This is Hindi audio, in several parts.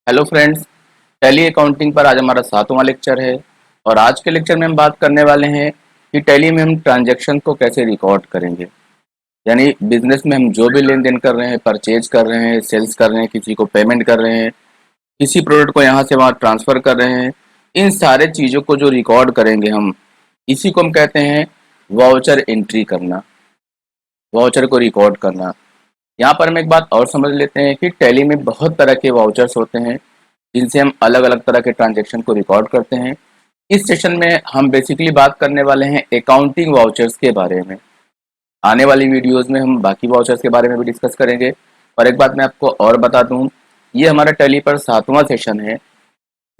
Hello friends. टैली अकाउंटिंग पर आज हमारा 7वां लेक्चर है और आज के लेक्चर में हम बात करने वाले हैं कि टैली में हम ट्रांजैक्शन को कैसे रिकॉर्ड करेंगे। यानी बिजनेस में हम जो भी लेन देन कर रहे हैं, परचेज कर रहे हैं, सेल्स कर रहे हैं, किसी को पेमेंट कर रहे हैं, किसी प्रोडक्ट को यहाँ से वहाँ ट्रांसफ़र कर रहे हैं, इन सारे चीज़ों को जो रिकॉर्ड करेंगे हम, इसी को हम कहते हैं वाउचर एंट्री करना, वाउचर को रिकॉर्ड करना। यहाँ पर हम एक बात और समझ लेते हैं कि टैली में बहुत तरह के वाउचर्स होते हैं जिनसे हम अलग अलग तरह के ट्रांजैक्शन को रिकॉर्ड करते हैं। इस सेशन में हम बेसिकली बात करने वाले हैं अकाउंटिंग वाउचर्स के बारे में। आने वाली वीडियोस में हम बाकी वाउचर्स के बारे में भी डिस्कस करेंगे। और एक बात मैं आपको और बता दूं, ये हमारा टैली पर 7वां सेशन है।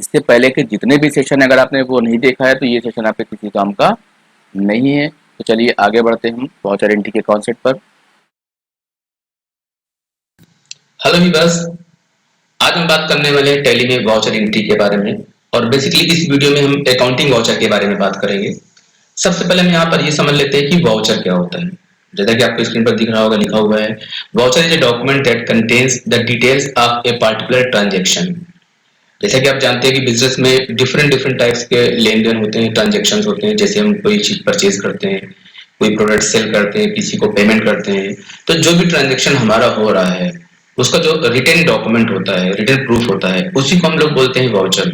इससे पहले के जितने भी सेशन अगर आपने वो नहीं देखा है तो ये सेशन आपके किसी काम का नहीं है। तो चलिए आगे बढ़ते हैं हम वाउचर एंट्री के कॉन्सेप्ट पर। हेलो वीवर्स, आज हम बात करने वाले हैं टैली में वाउचर एंट्री के बारे में। और बेसिकली इस वीडियो में हम अकाउंटिंग वाउचर के बारे में बात करेंगे। सबसे पहले हम यहाँ पर ये समझ लेते हैं कि वाउचर क्या होता है। जैसा कि आपको स्क्रीन पर दिख रहा होगा, लिखा हुआ है voucher is a document that contains the details of a particular transaction. जैसा कि आप जानते हैं कि बिजनेस में डिफरेंट डिफरेंट टाइप्स के लेन देन होते हैं, ट्रांजेक्शन होते हैं। जैसे हम कोई चीज परचेज करते हैं, कोई प्रोडक्ट सेल करते हैं, किसी को पेमेंट करते हैं, तो जो भी ट्रांजेक्शन हमारा हो रहा है उसका जो रिटेन डॉक्यूमेंट होता है, रिटेन प्रूफ होता है, उसी को हम लोग बोलते हैं वाउचर।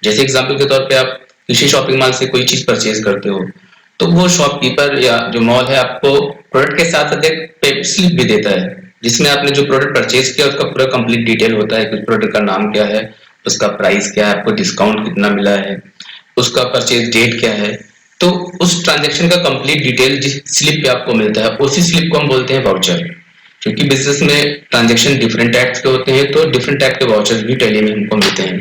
जैसे एग्जांपल के तौर पे आप किसी शॉपिंग मॉल से कोई चीज परचेज करते हो, तो वो शॉपकीपर या जो मॉल है आपको प्रोडक्ट के साथ साथ एक पे स्लिप भी देता है, जिसमें आपने जो प्रोडक्ट परचेज किया उसका पूरा कंप्लीट डिटेल होता है। कुछ प्रोडक्ट का नाम क्या है, उसका प्राइस क्या है, आपको डिस्काउंट कितना मिला है, उसका परचेज डेट क्या है। तो उस ट्रांजैक्शन का कंप्लीट डिटेल जिस स्लिप पे आपको मिलता है, उसी स्लिप को हम बोलते हैं वाउचर। क्योंकि बिजनेस में ट्रांजैक्शन डिफरेंट टाइप्स के होते हैं, तो डिफरेंट टाइप के वाउचर भी टैली में हमको मिलते हैं।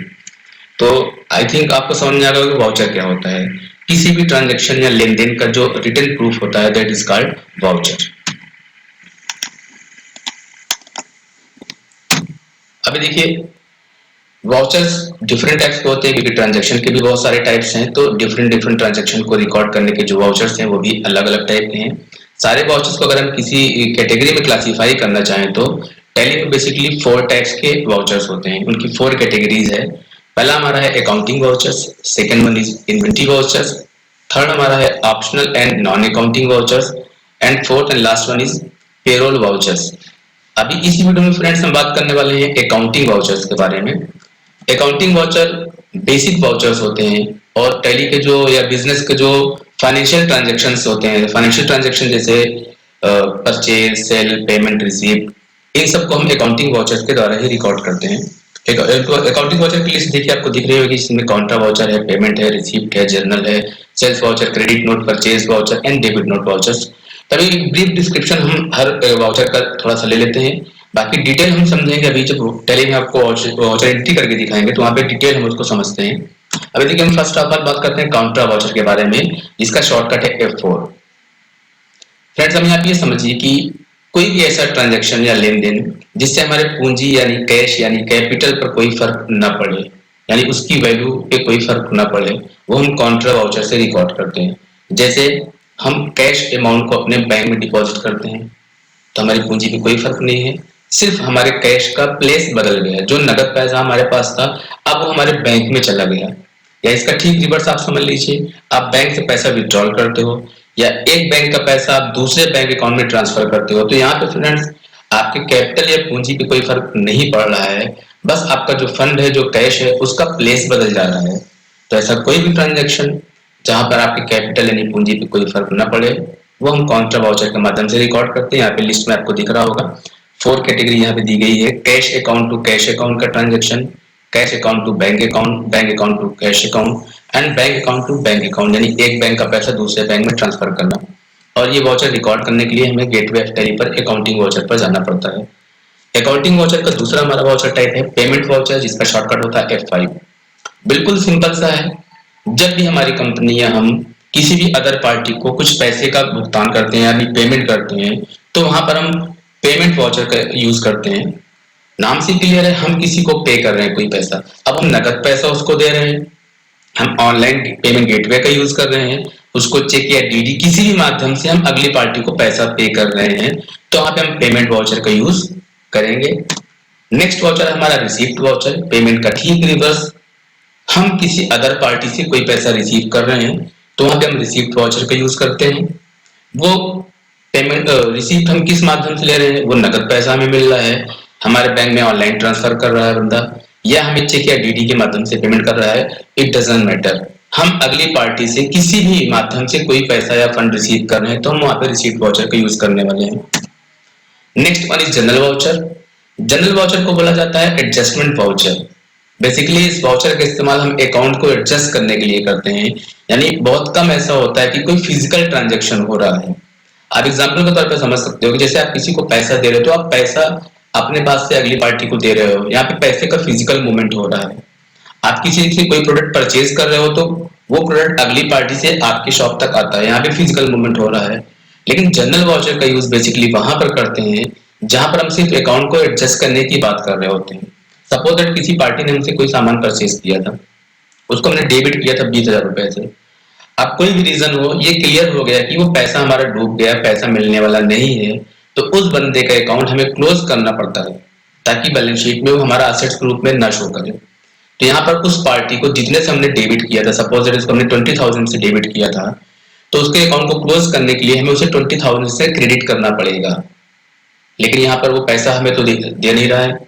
तो आई थिंक आपको समझ में आ गया कि वाउचर क्या होता है। किसी भी ट्रांजैक्शन या लेन देन का जो रिटन प्रूफ होता है, दैट इज कॉल्ड वाउचर। अभी देखिए, वाउचर्स डिफरेंट टाइप्स के होते हैं क्योंकि ट्रांजैक्शन के भी बहुत सारे टाइप्स हैं। तो डिफरेंट डिफरेंट ट्रांजैक्शन को रिकॉर्ड करने के जो वाउचर्स हैं वो भी अलग अलग टाइप के हैं। सारे वाउचर्स को अगर हम किसी कैटेगरी में क्लासिफाई करना चाहें तो टैली में बेसिकली 4 टाइप्स के वाउचर्स होते हैं। उनकी 4 कैटेगरीज है। पहला हमारा है accounting vouchers, second one is inventory vouchers, third हमारा है optional and non accounting vouchers, and fourth and last one is payroll vouchers. अभी इस वीडियो में फ्रेंड्स हम बात करने वाले हैं अकाउंटिंग वाउचर्स के बारे में। अकाउंटिंग वाउचर बेसिक वाउचर्स होते हैं और टैली के जो या बिजनेस के जो फाइनेंशियल ट्रांजैक्शंस होते हैं, फाइनेंशियल ट्रांजैक्शन जैसे परचेज, सेल, पेमेंट, रिसीव, इन सबको हम अकाउंटिंग वाउचर्स के द्वारा ही रिकॉर्ड करते हैं। अकाउंटिंग वाउचर की लिस्ट देखिए, आपको दिख रही होगी। इसमें काउंटर वाउचर है, पेमेंट है, रिसीप्ट है, जर्नल है, sales voucher, credit note, purchase voucher and debit note vouchers. तभी ब्रीफ डिस्क्रिप्शन हम हर वाउचर का थोड़ा सा ले लेते हैं। बाकी डिटेल हम समझेंगे अभी जब टैली में आपको वाउचर एंट्री करके दिखाएंगे तो वहाँ पे डिटेल हम उसको समझते हैं। अभी देखिए, हम फर्स्ट ऑफ ऑल बात करते हैं काउंटर वाउचर के बारे में, जिसका शॉर्टकट है F4। फ्रेंड्स, हम यहाँ पे ये समझिए कि कोई भी ऐसा ट्रांजैक्शन या लेन देन जिससे हमारे पूंजी यानी कैश यानी कैपिटल पर कोई फर्क न पड़े, यानी उसकी वैल्यू पे कोई फर्क न पड़े, वो हम काउंटर वाउचर से रिकॉर्ड करते हैं। जैसे हम कैश अमाउंट को अपने बैंक में डिपॉजिट करते हैं तो हमारी पूंजी पे कोई फर्क नहीं है, सिर्फ हमारे कैश का प्लेस बदल गया। जो नगद पैसा हमारे पास था अब वो हमारे बैंक में चला गया। या इसका ठीक रिवर्स आप समझ लीजिए, आप बैंक से पैसा विड्रॉल करते हो या एक बैंक का पैसा आप दूसरे बैंक अकाउंट में ट्रांसफर करते हो, तो यहाँ पे फ्रेंड्स आपके कैपिटल या पूंजी पे कोई फर्क नहीं पड़ रहा है, बस आपका जो फंड है, जो कैश है, उसका प्लेस बदल जा रहा है। तो ऐसा कोई भी ट्रांजेक्शन जहां पर आपके कैपिटल यानी पूंजी पे कोई फर्क न पड़े, वो हम काउंटर वाउचर के माध्यम से रिकॉर्ड करते हैं। यहाँ पे लिस्ट में आपको दिख रहा होगा 4 कैटेगरी यहाँ पे दी गई है। Cash account to cash account का transaction, cash account to bank account, bank account to cash account and bank account to bank account, यानी एक बैंक का पैसा दूसरे बैंक में ट्रांसफर करना। और ये वाउचर रिकॉर्ड करने के लिए हमें गेटवे ऑफ टैली पर अकाउंटिंग वाउचर पर जाना पड़ता है। अकाउंटिंग वाउचर का दूसरा हमारा वाउचर टाइप है पेमेंट वाउचर, जिसका शॉर्टकट होता है F5। बिल्कुल सिंपल सा है। जब भी हमारी कंपनी या हम किसी भी अदर पार्टी को कुछ पैसे का भुगतान करते हैं यानी पेमेंट करते हैं, तो वहां पर हम पेमेंट वाउचर का यूज करते हैं। नाम से क्लियर है, हम किसी को पे कर रहे हैं कोई पैसा, अब हम नगद पैसा उसको दे रहे हैं, हम ऑनलाइन पेमेंट गेटवे का यूज कर रहे हैं, उसको चेक या डीडी किसी भी माध्यम से हम अगली पार्टी को पैसा पे कर रहे हैं, तो वहां पे हम पेमेंट वाउचर का यूज करेंगे। नेक्स्ट वाउचर है हमारा रिसीप्ट वाउचर, पेमेंट का ठीक रिवर्स। हम किसी अदर पार्टी से कोई पैसा रिसीव कर रहे हैं तो वहां पे हम रिसीप्ट वाउचर का यूज करते हैं। वो पेमेंट रिसीप्ट हम किस माध्यम से ले रहे हैं, वो नकद पैसा हमें मिल रहा है, हमारे बैंक में ऑनलाइन ट्रांसफर कर रहा है बंदा, या हमें चेक या डीडी के माध्यम से पेमेंट कर रहा है, इट डजंट मैटर। हम अगली पार्टी से किसी भी माध्यम से कोई पैसा या फंड रिसीव कर रहे हैं तो हम वहां पे रिसीप्ट वाउचर का यूज करने वाले हैं। Next one is general voucher. General voucher को बोला जाता है एडजस्टमेंट वाउचर। बेसिकली इस वाउचर का इस्तेमाल हम अकाउंट को एडजस्ट करने के लिए करते हैं, यानी बहुत कम ऐसा होता है कि कोई फिजिकल ट्रांजैक्शन हो रहा है। आप एग्जाम्पल के तौर पर समझ सकते हो कि जैसे आप किसी को पैसा दे रहे हो तो आप पैसा अपने पास से अगली पार्टी को दे रहे हो, यहाँ पे पैसे का फिजिकल मूवमेंट हो रहा है। आप किसी से कोई प्रोडक्ट परचेज कर रहे हो तो वो प्रोडक्ट अगली पार्टी से आपकी शॉप तक आता है, यहाँ पे फिजिकल मूवमेंट हो रहा है। लेकिन जनरल वाउचर का यूज बेसिकली वहां पर करते हैं जहां पर हम सिर्फ अकाउंट को एडजस्ट करने की बात कर रहे होते हैं। सपोज दैट किसी पार्टी ने हमसे कोई सामान परचेज किया था, उसको हमने डेबिट किया था 20,000 रुपए से। अब कोई भी रीजन हो, ये क्लियर हो गया कि वो पैसा हमारा डूब गया, पैसा मिलने वाला नहीं है, तो उस बंदे का अकाउंट हमें क्लोज करना पड़ता है ताकि बैलेंस शीट में वो हमारा असेट्स के रूप में न शो करे। तो यहाँ पर उस पार्टी को जितने से हमने डेबिट किया था, सपोज दैट इसको हमने 20,000 से डेबिट किया था, तो उसके अकाउंट को क्लोज करने के लिए हमें उसे 20,000 से क्रेडिट करना पड़ेगा। लेकिन यहाँ पर वो पैसा हमें तो दे नहीं रहा है,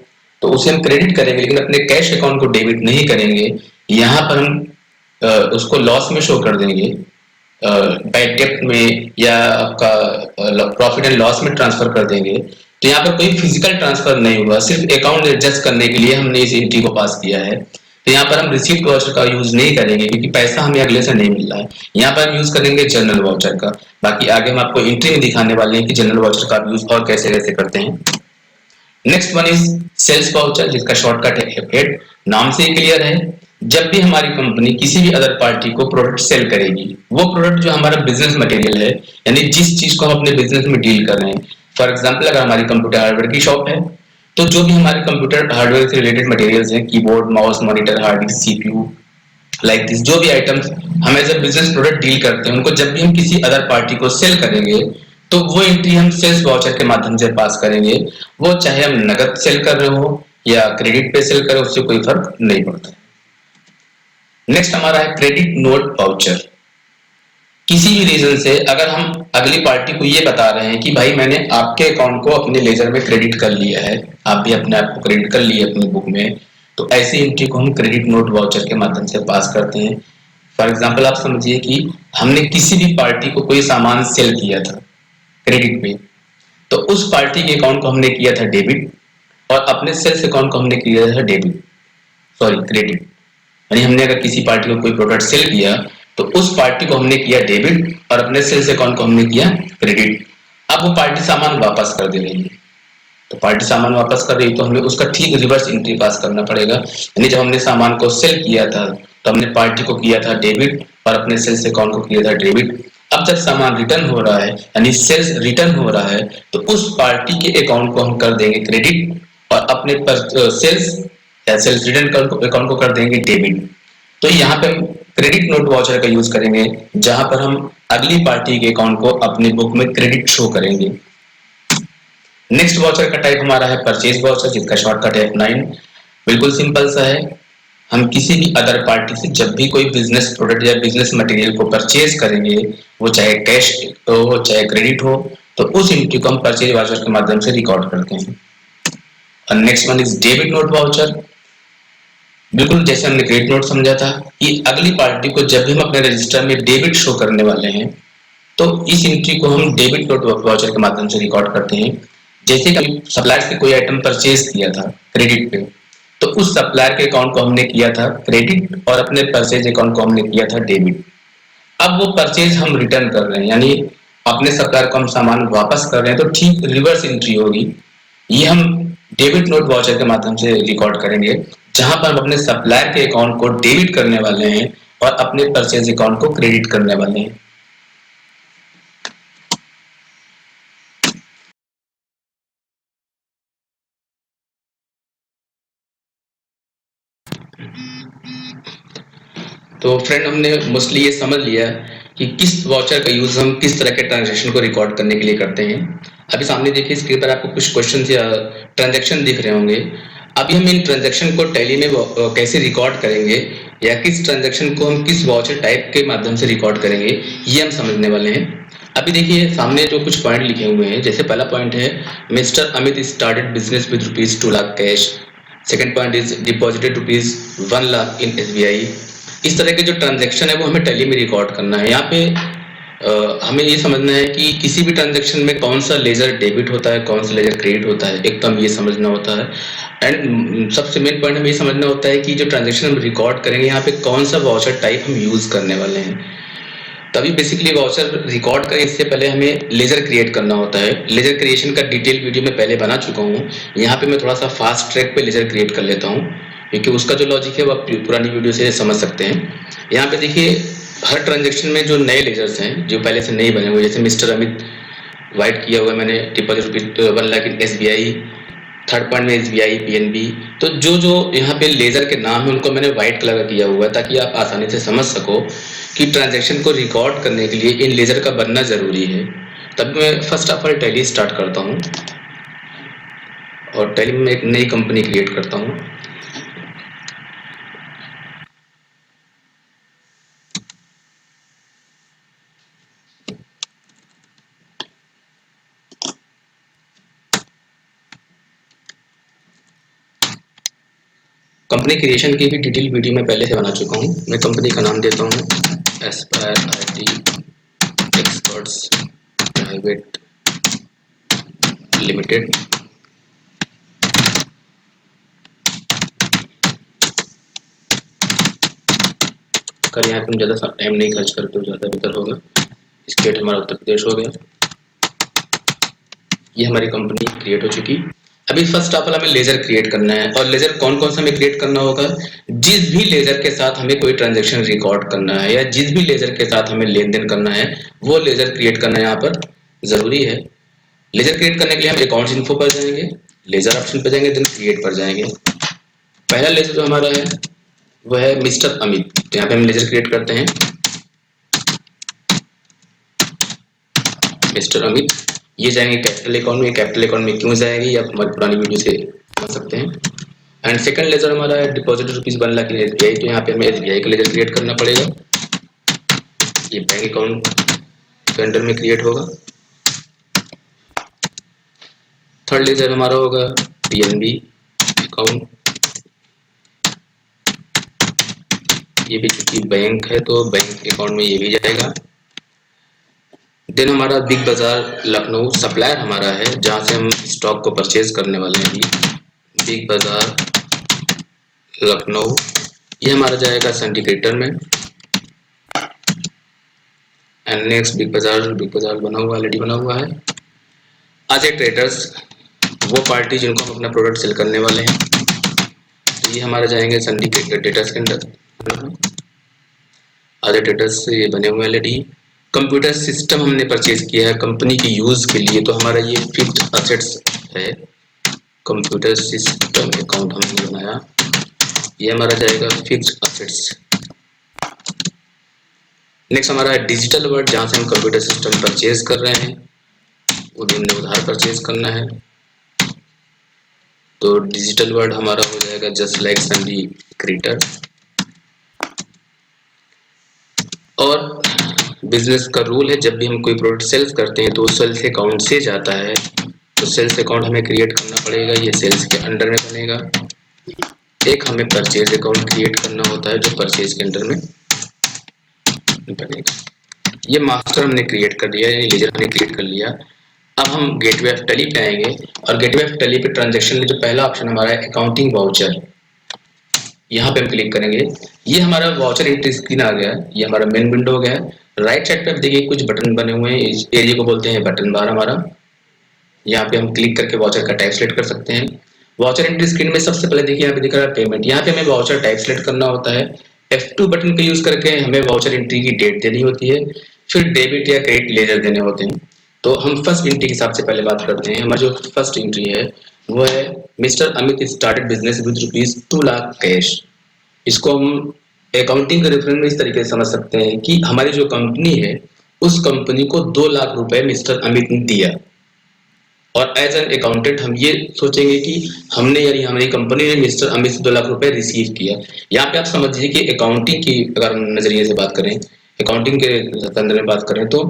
तो उसे हम क्रेडिट करेंगे लेकिन अपने कैश अकाउंट को डेबिट नहीं करेंगे। यहाँ पर हम उसको लॉस में शो कर देंगे, बैड डेप्ट में या आपका प्रॉफिट एंड लॉस में ट्रांसफर कर देंगे। तो यहाँ पर कोई फिजिकल ट्रांसफर नहीं हुआ, सिर्फ अकाउंट एडजस्ट करने के लिए हमने इस एंट्री को पास किया है। तो यहाँ पर हम रिसीप्ट वाउचर का यूज नहीं करेंगे क्योंकि पैसा हमें अगले से नहीं मिल रहा है। यहाँ पर हम यूज करेंगे जनरल वाउचर का। बाकी आगे हम आपको एंट्री में दिखाने वाले हैं कि जनरल वाउचर का यूज और कैसे कैसे करते हैं। Next one is sales voucher, जिसका शॉर्टकट है एफ8। नाम से ही क्लियर है, जब भी हमारी कंपनी किसी भी अदर पार्टी को प्रोडक्ट सेल करेगी, वो प्रोडक्ट जो हमारा बिजनेस मटेरियल है, यानी जिस चीज को हम अपने बिजनेस में डील कर रहे हैं। फॉर एग्जांपल अगर हमारी कंप्यूटर हार्डवेयर की शॉप है तो जो भी हमारे कंप्यूटर हार्डवेयर से रिलेटेड मटेरियल्स हैं, keyboard, mouse, monitor, hard disk, CPU, like this, जो भी आइटम्स हम as a business product deal करते हैं, उनको जब भी हम किसी अदर पार्टी को सेल करेंगे तो वो एंट्री हम सेल्स वाउचर के माध्यम से पास करेंगे। वो चाहे हम नगद सेल कर रहे हो या क्रेडिट पे सेल कर रहे हो, उससे कोई फर्क नहीं पड़ता। नेक्स्ट हमारा है क्रेडिट नोट वाउचर। किसी भी रीजन से अगर हम अगली पार्टी को ये बता रहे हैं कि भाई मैंने आपके अकाउंट को अपने लेजर में क्रेडिट कर लिया है, आप भी अपने आप को क्रेडिट कर लिए अपनी बुक में, तो ऐसी एंट्री को हम क्रेडिट नोट वाउचर के माध्यम से पास करते हैं। फॉर एग्जांपल आप समझिए कि हमने किसी भी पार्टी को कोई सामान सेल किया था क्रेडिट पे, तो उस पार्टी के अकाउंट को हमने किया था डेबिट और अपने सेल्स अकाउंट को हमने किया था क्रेडिट। यानी हमने अगर किसी पार्टी को कोई प्रोडक्ट सेल किया तो उस पार्टी को हमने किया डेबिट और अपने सेल्स अकाउंट को हमने किया क्रेडिट। अब वो पार्टी सामान वापस कर दे रही है, तो पार्टी सामान वापस कर रही तो हमें उसका ठीक रिवर्स एंट्री पास करना पड़ेगा। यानी जब हमने सामान को सेल किया था तो हमने पार्टी को किया था डेबिट और अपने सेल्स अकाउंट को किया था डेबिट। अब जब सामान रिटर्न हो रहा है यानी सेल्स रिटर्न हो रहा है तो उस पार्टी के अकाउंट को हम कर देंगे क्रेडिट और अपने सेल्स रिटर्न अकाउंट को कर देंगे डेबिट। तो यहाँ पे हम क्रेडिट नोट वाउचर का यूज करेंगे जहां पर हम अगली पार्टी के अकाउंट को अपनी बुक में क्रेडिट शो करेंगे। नेक्स्ट वाउचर का टाइप हमारा है परचेज वाउचर, जिसका शॉर्टकट है F9। बिल्कुल सिंपल सा है, हम किसी भी अदर पार्टी से जब भी कोई बिजनेस प्रोडक्ट या बिजनेस मटेरियल को परचेज करेंगे, वो चाहे कैश हो चाहे क्रेडिट हो, तो उस एंट्री को हम परचेज वाउचर के माध्यम से रिकॉर्ड करते हैं। और next one is debit note voucher. बिल्कुल जैसे हमने क्रेडिट नोट समझा था कि अगली पार्टी को जब भी हम अपने रजिस्टर में डेबिट शो करने वाले हैं तो इस एंट्री को हम डेबिट नोट वाउचर के माध्यम से रिकॉर्ड करते हैं। जैसे कि सप्लायर से कोई आइटम परचेज किया था क्रेडिट पे, तो उस सप्लायर के अकाउंट को हमने किया था क्रेडिट और अपने परचेज अकाउंट को हमने किया था डेबिट। अब वो परचेज हम रिटर्न कर रहे हैं, यानी अपने सप्लायर को हम सामान वापस कर रहे हैं, तो ठीक रिवर्स एंट्री होगी। ये हम डेबिट नोट वाउचर के माध्यम से रिकॉर्ड करेंगे जहां पर हम अपने सप्लायर के अकाउंट को डेबिट करने वाले हैं और अपने परचेज अकाउंट को क्रेडिट करने वाले हैं। तो फ्रेंड हमने मोस्टली ये समझ लिया कि किस वाउचर का यूज हम किस तरह के ट्रांजैक्शन को रिकॉर्ड करने के लिए करते हैं। अभी सामने देखिए स्क्रीन पर आपको कुछ क्वेश्चन या ट्रांजैक्शन दिख रहे होंगे। अभी हम इन ट्रांजैक्शन को टैली में कैसे रिकॉर्ड करेंगे या किस ट्रांजैक्शन को हम किस वाउचर टाइप के माध्यम से रिकॉर्ड करेंगे, ये हम समझने वाले हैं। अभी देखिए सामने जो कुछ पॉइंट लिखे हुए हैं, जैसे पहला पॉइंट है mister Amit started business with ₹2 lakh cash. Second point is deposited ₹1 lakh in SBI. इस तरह के जो ट्रांजैक्शन है वो हमें टैली में रिकॉर्ड करना है। यहाँ पे हमें ये समझना है कि किसी भी ट्रांजैक्शन में कौन सा लेजर डेबिट होता है, कौन सा लेजर क्रेडिट होता है, एक तो हम ये समझना होता है। एंड सबसे मेन पॉइंट हमें ये समझना होता है कि जो ट्रांजैक्शन हम रिकॉर्ड करेंगे यहाँ पे कौन सा वाउचर टाइप हम यूज करने वाले हैं। तभी बेसिकली वाउचर रिकॉर्ड करें इससे पहले हमें लेजर क्रिएट करना होता है। लेजर क्रिएशन का डिटेल वीडियो मैं पहले बना चुका हूँ। यहाँ पे मैं थोड़ा सा फास्ट ट्रैक पे लेजर क्रिएट कर लेता हूँ, क्योंकि उसका जो लॉजिक है वो आप पुरानी वीडियो से समझ सकते हैं। यहाँ पे देखिए हर ट्रांजेक्शन में जो नए लेजर्स हैं जो पहले से नहीं बने हुए, जैसे मिस्टर अमित वाइट किया हुआ है मैंने डिपॉजिट ₹1 लाख इन एसबीआई। थर्ड पॉइंट में एसबीआई पीएनबी। तो जो जो यहाँ पे लेजर के नाम है उनको मैंने व्हाइट कलर का किया हुआ है ताकि आप आसानी से समझ सको कि ट्रांजैक्शन को रिकॉर्ड करने के लिए इन लेजर का बनना जरूरी है। तब मैं first of all tally start करता हूँ और टैली में एक नई कंपनी क्रिएट करता हूँ। कंपनी क्रिएशन की भी डिटेल वीडियो मैं पहले से बना चुका हूँ। मैं कंपनी का नाम देता हूँ Aspire IT experts private limited. कर यहाँ पे हम ज़्यादा टाइम नहीं खर्च करते तो ज़्यादा बेहतर होगा। स्टेट हमारा उत्तर प्रदेश हो गया। ये हमारी कंपनी क्रिएट हो चुकी। अभी फर्स्ट ऑफ ऑल हमें लेजर क्रिएट करना है, और लेजर कौन कौन सा हमें क्रिएट करना होगा, जिस भी लेजर के साथ हमें कोई ट्रांजैक्शन रिकॉर्ड करना है या जिस भी लेजर के साथ हमें लेन देन करना है वो लेजर क्रिएट करना यहाँ पर जरूरी है। लेजर क्रिएट करने के लिए हम अकाउंट्स इन्फो पर जाएंगे, लेजर ऑप्शन पर जाएंगे, देन क्रिएट पर जाएंगे। पहला लेजर जो हमारा है वो है मिस्टर अमित। तो यहाँ पे हम लेजर क्रिएट करते हैं मिस्टर अमित। ये जाएंगे कैपिटल अकाउंट में। कैपिटल अकाउंट में क्यों जाएगी आप हमारी पुरानी वीडियो से समझ सकते हैं। एंड सेकंड लेजर हमारा है डिपॉजिट ₹1 लाख इन एसबीआई। तो यहाँ पे हमें एसबीआई का लेजर क्रिएट करना पड़ेगा। ये बैंक अकाउंट के अंडर में क्रिएट होगा। थर्ड लेजर हमारा होगा पीएनबी अकाउंट। ये भी चूंकि बैंक है तो बैंक अकाउंट में ये भी जाएगा। देन हमारा बिग बाजार लखनऊ सप्लायर हमारा है जहां से हम स्टॉक को परचेज करने वाले हैं। बिग बाजार लखनऊ ये हमारा जाएगा सिंडिकेटर में। एंड नेक्स्ट बिग बाजार बना हुआ ऑलरेडी बना हुआ है। अजय ट्रेडर्स वो पार्टी जिनको हम अपना प्रोडक्ट सेल करने वाले हैं, तो ये हमारा जाएंगे सिंडिकेटर ट्रेडर्स के अंदर। अजय ट्रेडर्स ये बने हुए ऑलरेडी। कंप्यूटर सिस्टम हमने परचेज किया है कंपनी की यूज के लिए, तो हमारा ये फिक्स्ड असेट्स है। कंप्यूटर सिस्टम अकाउंट हमने बनाया, ये हमारा जाएगा फिक्स्ड असेट्स। नेक्स्ट हमारा डिजिटल वर्ल्ड जहां से हम कंप्यूटर सिस्टम परचेज कर रहे हैं, वो भी हमने उधार परचेज करना है। तो डिजिटल वर्ल्ड हमारा हो जाएगा जस्ट लाइक संडी क्रिएटर। और बिजनेस का रूल है जब भी हम कोई प्रोडक्ट सेल्स करते हैं तो सेल्स अकाउंट से जाता है, तो सेल्स अकाउंट हमें क्रिएट करना पड़ेगा। ये सेल्स के अंडर में बनेगा। एक हमें परचेज अकाउंट क्रिएट करना होता है जो परचेज के अंडर में बनेगा। ये मास्टर हमने क्रिएट कर दिया, ये लेजर हमने क्रिएट कर लिया। अब हम गेटवे ऑफ टैली पे आएंगे और गेटवे ऑफ टैली पे ट्रांजैक्शन में जो पहला ऑप्शन हमारा है अकाउंटिंग वाउचर, यहाँ पे हम क्लिक करेंगे। ये हमारा वाउचर एंट्री स्क्रीन आ गया। ये हमारा मेन विंडो हो गया है। राइट साइड पे आप देखिए कुछ बटन बने हुए हैं, इस एरिया को बोलते हैं बटन बार हमारा। यहाँ पे हम क्लिक करके वाउचर का टाइप सेलेक्ट कर सकते हैं। वाउचर एंट्री स्क्रीन में सबसे पहले देखिए यहाँ पे दिख रहा है पेमेंट। यहाँ पे हमें वाउचर टाइप सेलेक्ट करना होता है। F2 बटन का यूज करके हमें वाउचर एंट्री की डेट देनी होती है, फिर डेबिट या क्रेडिट लेजर देने होते हैं। तो हम फर्स्ट एंट्री के हिसाब से पहले बात करते हैं। हमारी जो फर्स्ट एंट्री है वो है mister Amit started business with ₹2 lakh cash. इसको हम अकाउंटिंग के रेफरेंस में इस तरीके से समझ सकते हैं कि हमारी जो कंपनी है उस कंपनी को ₹2 लाख मिस्टर अमित ने दिया। और एज एन अकाउंटेंट हम ये सोचेंगे कि हमने यानी हमारी कंपनी ने मिस्टर अमित से 2 लाख रुपए रिसीव किया। यहाँ पे आप समझिए कि अकाउंटिंग की अगर हम नजरिए से बात करें, अकाउंटिंग के संदर्भ में बात करें, तो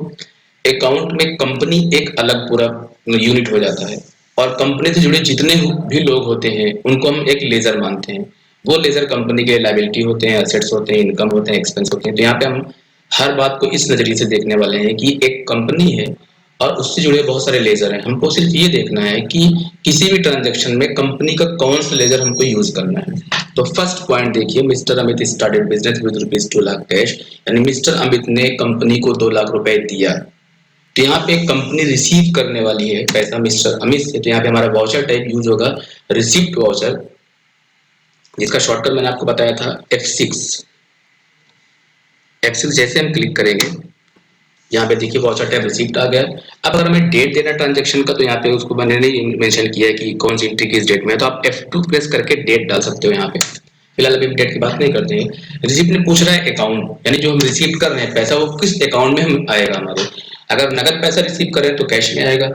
अकाउंट में कंपनी एक अलग पूरा यूनिट हो जाता है और कंपनी से जुड़े जितने भी लोग होते हैं उनको हम एक लेजर मानते हैं। वो लेजर कंपनी के लायबिलिटी होते हैं, एसेट्स होते हैं, इनकम होते हैं, एक्सपेंस होते हैं। तो यहाँ पे हम हर बात को इस नजरिए से देखने वाले हैं कि एक कंपनी है और उससे जुड़े बहुत सारे लेजर हैं। हमको सिर्फ ये देखना है कि किसी भी ट्रांजैक्शन में कंपनी का कौन सा लेजर हमको यूज करना है। तो फर्स्ट पॉइंट देखिए, mister Amit started business with ₹2 lakh cash, यानी मिस्टर अमित ने कंपनी को 2 लाख रुपए दिया। तो यहाँ पे कंपनी रिसीव करने वाली है पैसा मिस्टर अमित से, तो यहाँ पे हमारा वाउचर टाइप यूज होगा रिसिप्ट वाउचर, जिसका शॉर्टकट मैंने आपको बताया था F6। F6 जैसे हम क्लिक करेंगे, यहाँ पे देखिए वाउचर टैब रिसीप्ट आ गया। अब अगर हमें डेट देना ट्रांजैक्शन का, तो यहाँ पे उसको मैंने नहीं मेंशन किया है कि कौन सी एंट्री किस डेट में है, तो आप F2 प्रेस करके डेट डाल सकते हो। यहाँ पे फिलहाल अभी डेट की बात नहीं करते हैं। रिसिप्ट ने पूछ रहा है अकाउंट, यानी जो हम रिसीव कर रहे हैं पैसा वो किस अकाउंट में हम आएगा हमारे। अगर नगद पैसा रिसीव करें तो कैश में आएगा,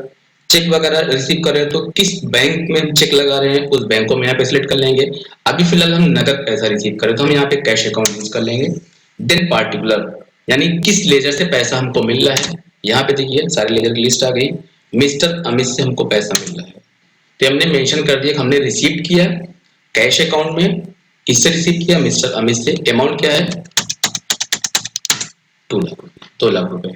चेक वगैरह रिसीव कर रहे हैं तो किस बैंक में हम चेक लगा रहे हैं उस बैंक को हम यहाँ पे सिलेक्ट कर लेंगे। अभी फिलहाल हम नगद पैसा रिसीव करें तो हम यहाँ पे कैश अकाउंट यूज कर लेंगे। देन पार्टिकुलर, यानी किस लेजर से पैसा हमको मिल रहा है। यहाँ पे देखिए सारे लेजर की लिस्ट आ गई, मिस्टर अमित से हमको पैसा मिल रहा है। तो हमने मेंशन कर दिया कि हमने रिसीव किया कैश अकाउंट में, किससे रिसीव किया, मिस्टर अमित से। अमाउंट क्या है, 2 लाख रुपए।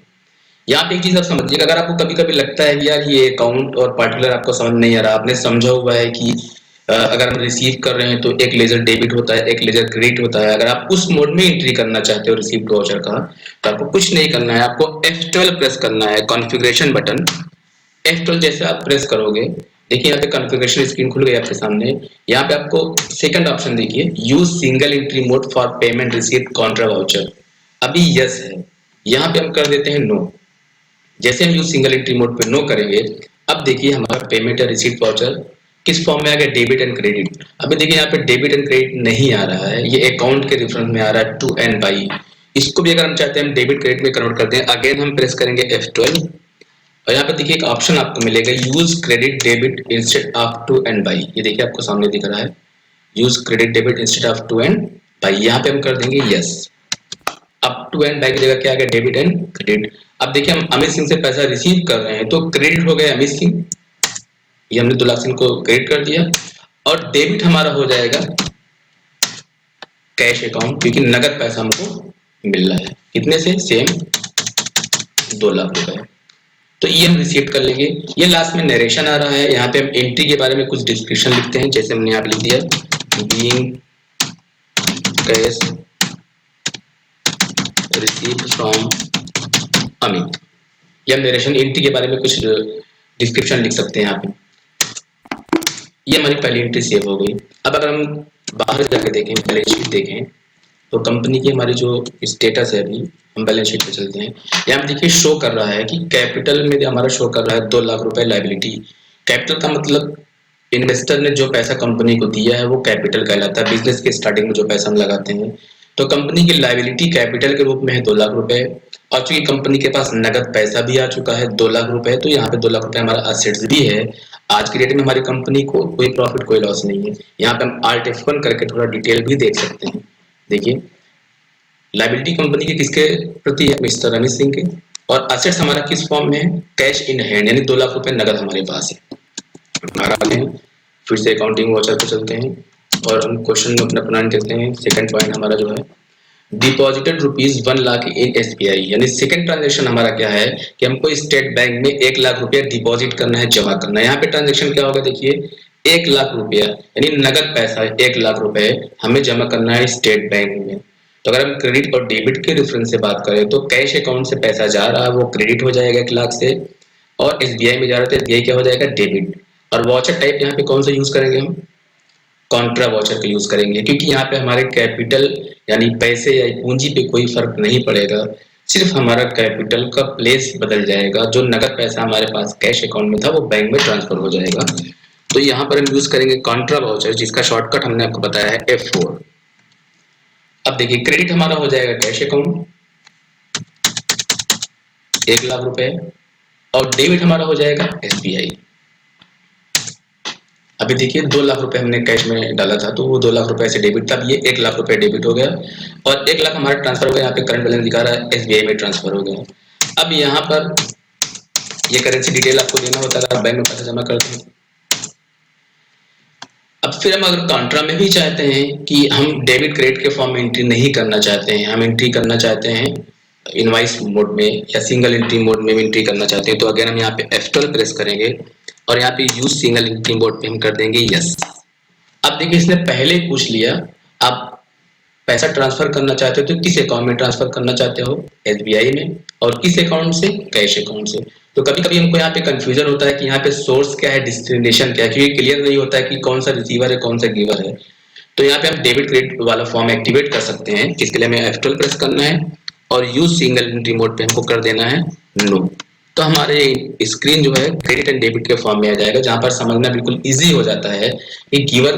यहाँ पे एक चीज आप समझिएगा, अगर आपको कभी कभी लगता है कि यार ये अकाउंट और पार्टिकुलर आपको समझ नहीं आ रहा, आपने समझा हुआ है कि अगर हम रिसीव कर रहे हैं तो एक लेजर डेबिट होता है, एक लेजर क्रेडिट होता है। अगर आप उस मोड में एंट्री करना चाहते हो रिसीव्ड वाउचर का, तो आपको कुछ नहीं करना है, आपको F12 प्रेस करना है, कॉन्फ़िगरेशन बटन। F12 जैसे आप प्रेस करोगे, देखिए यहाँ पे कॉन्फ़िगरेशन स्क्रीन खुल गई आपके सामने। यहाँ पे आपको सेकंड ऑप्शन देखिए, use single entry mode for payment received Contra voucher. अभी यस है, यहाँ पे हम कर देते हैं नो। जैसे हम यूज सिंगल एंट्री मोड पे नो करेंगे, अब देखिए हमारा पेमेंट या रिसीट वाउचर किस फॉर्म में आ गया, डेबिट एंड क्रेडिट। अभी देखिए यहाँ पे डेबिट एंड क्रेडिट नहीं आ रहा है, ये अकाउंट के रेफरेंस में आ रहा है टू एंड बाई। इसको भी अगर हम चाहते हैं हम डेबिट क्रेडिट में कन्वर्ट कर दें, अगेन हम प्रेस करेंगे F12 और यहाँ पे देखिए एक ऑप्शन आपको मिलेगा, use credit debit instead of to and by. ये देखिए आपको सामने दिख रहा है, use credit debit instead of to and by. यहाँ पे हम कर देंगे यस। अब टू एंड बाई की जगह क्या आ गया, डेबिट एंड क्रेडिट। अब देखिए हम अमित सिंह से पैसा रिसीव कर रहे हैं तो क्रेडिट हो गया अमित सिंह, ये हमने 2 लाख सिंह को क्रेडिट कर दिया। और डेबिट हमारा हो जाएगा कैश अकाउंट, क्योंकि नगद पैसा हमको मिल रहा है, कितने से, सेम 2 लाख रुपए। तो ये हम रिसीव कर लेंगे। ये लास्ट में नरेशन आ रहा है, यहाँ पे हम एंट्री के बारे में कुछ डिस्क्रिप्शन लिखते हैं, जैसे हमने यहाँ पे लिख दिया being cash received from Amit. या नरेशन एंट्री के बारे में कुछ डिस्क्रिप्शन लिख सकते हैं यहाँ पे। ये हमारी पहली एंट्री सेव हो गई। अब अगर हम बाहर जाके देखें, बैलेंस शीट देखें, तो कंपनी की हमारी जो स्टेटस है, अभी हम बैलेंस शीट पे चलते हैं। यहाँ पे देखिए शो कर रहा है कि कैपिटल में हमारा शो कर रहा है 2 लाख रुपए लायबिलिटी। कैपिटल का मतलब इन्वेस्टर ने जो पैसा कंपनी को दिया है वो कैपिटल कहलाता है। बिजनेस के स्टार्टिंग में जो पैसा हम लगाते हैं, तो कंपनी की लायबिलिटी कैपिटल के रूप में है 2 लाख रुपए। और चूंकि कंपनी के पास नगद पैसा भी आ चुका है 2 लाख रुपए, तो यहाँ पे 2 लाख रुपए हमारा असेट्स भी है। आज की डेट में हमारी कंपनी को कोई प्रॉफिट कोई लॉस नहीं है। यहाँ पे हम Alt F1 करके थोड़ा डिटेल भी देख सकते हैं। देखिए लायबिलिटी कंपनी के किसके प्रति है, मिस्टर अमित सिंह के। और असेट्स हमारा किस फॉर्म में है, कैश इन हैंड, यानी 2 लाख रुपए नगद हमारे पास है। आते हैं फिर से अकाउंटिंग वाउचर पे चलते हैं और हम क्वेश्चन में अपना प्लान करते हैं। सेकंड पॉइंट हमारा जो है, डिपॉजिटेड ₹1 लाख इन SBI, यानी सेकंड ट्रांजैक्शन हमारा क्या है कि हमको स्टेट बैंक में 1 लाख रुपया डिपॉजिट करना है, जमा करना है। यहाँ पे ट्रांजैक्शन क्या होगा, देखिए 1 लाख रुपया यानी नगद पैसा 1 लाख रुपए हमें जमा करना है स्टेट बैंक में। तो अगर हम क्रेडिट और डेबिट के रेफरेंस से बात करें, तो कैश अकाउंट से पैसा जा रहा है वो क्रेडिट हो जाएगा 1 लाख से, और SBI में जा रहा है तो SBI क्या हो जाएगा, डेबिट। और वाउचर टाइप यहाँ पे कौन सा यूज करेंगे हम, कॉन्ट्रा वाउचर का यूज करेंगे, क्योंकि यहाँ पे हमारे कैपिटल यानी पैसे या पूंजी पे कोई फर्क नहीं पड़ेगा, सिर्फ हमारा कैपिटल का प्लेस बदल जाएगा। जो नगद पैसा हमारे पास कैश अकाउंट में था वो बैंक में ट्रांसफर हो जाएगा। तो यहाँ पर हम यूज करेंगे कॉन्ट्रा वाउचर, जिसका शॉर्टकट हमने आपको बताया है F4। अब देखिए क्रेडिट हमारा हो जाएगा कैश अकाउंट 1 लाख रुपए, और डेबिट हमारा हो जाएगा SBI। अभी देखिए 2 लाख रुपए हमने कैश में डाला था, तो वो 2 लाख रुपए से डेबिट था, अब ये 1 लाख रुपए डेबिट हो गया और 1 लाख हमारा ट्रांसफर हो गया। यहाँ पे करंट बैलेंस दिखा रहा है, एसबीआई में ट्रांसफर हो गया। अब यहाँ पर ये करेंसी डिटेल आपको देना होता है, आप बैंक में पैसा जमा करते हैं। अब फिर हम अगर कॉन्ट्रा में भी चाहते हैं कि हम डेबिट क्रेडिट के फॉर्म में एंट्री नहीं करना चाहते हैं, हम एंट्री करना चाहते हैं इनवाइस मोड में या सिंगल एंट्री मोड में भी एंट्री करना चाहते हैं, तो अगेन हम यहाँ पे F12 प्रेस करेंगे और यहाँ पे यूज सिंगल एंट्री मोड पे हम कर देंगे यस। अब देखिए इसने पहले ही पूछ लिया आप पैसा ट्रांसफर करना चाहते हो तो किस अकाउंट में ट्रांसफर करना चाहते हो, एसबीआई में, और किस अकाउंट से, कैश अकाउंट से। तो कभी कभी हमको यहाँ पे कंफ्यूजन होता है कि यहाँ पे सोर्स क्या है, डिस्टिनेशन क्या है, क्योंकि क्लियर नहीं होता है कि कौन सा रिसीवर है कौन सा गिवर है। तो यहाँ पे हम डेबिट क्रेडिट वाला फॉर्म एक्टिवेट कर सकते हैं, जिसके लिए हमें F12 प्रेस करना है और यूज सिंगल एंट्री मोड पे हमको कर देना है नो। तो हमारे स्क्रीन जो है क्रेडिट एंड डेबिट के फॉर्म में आ जाएगा, जहां पर समझना बिल्कुल इजी हो जाता है कि गिवर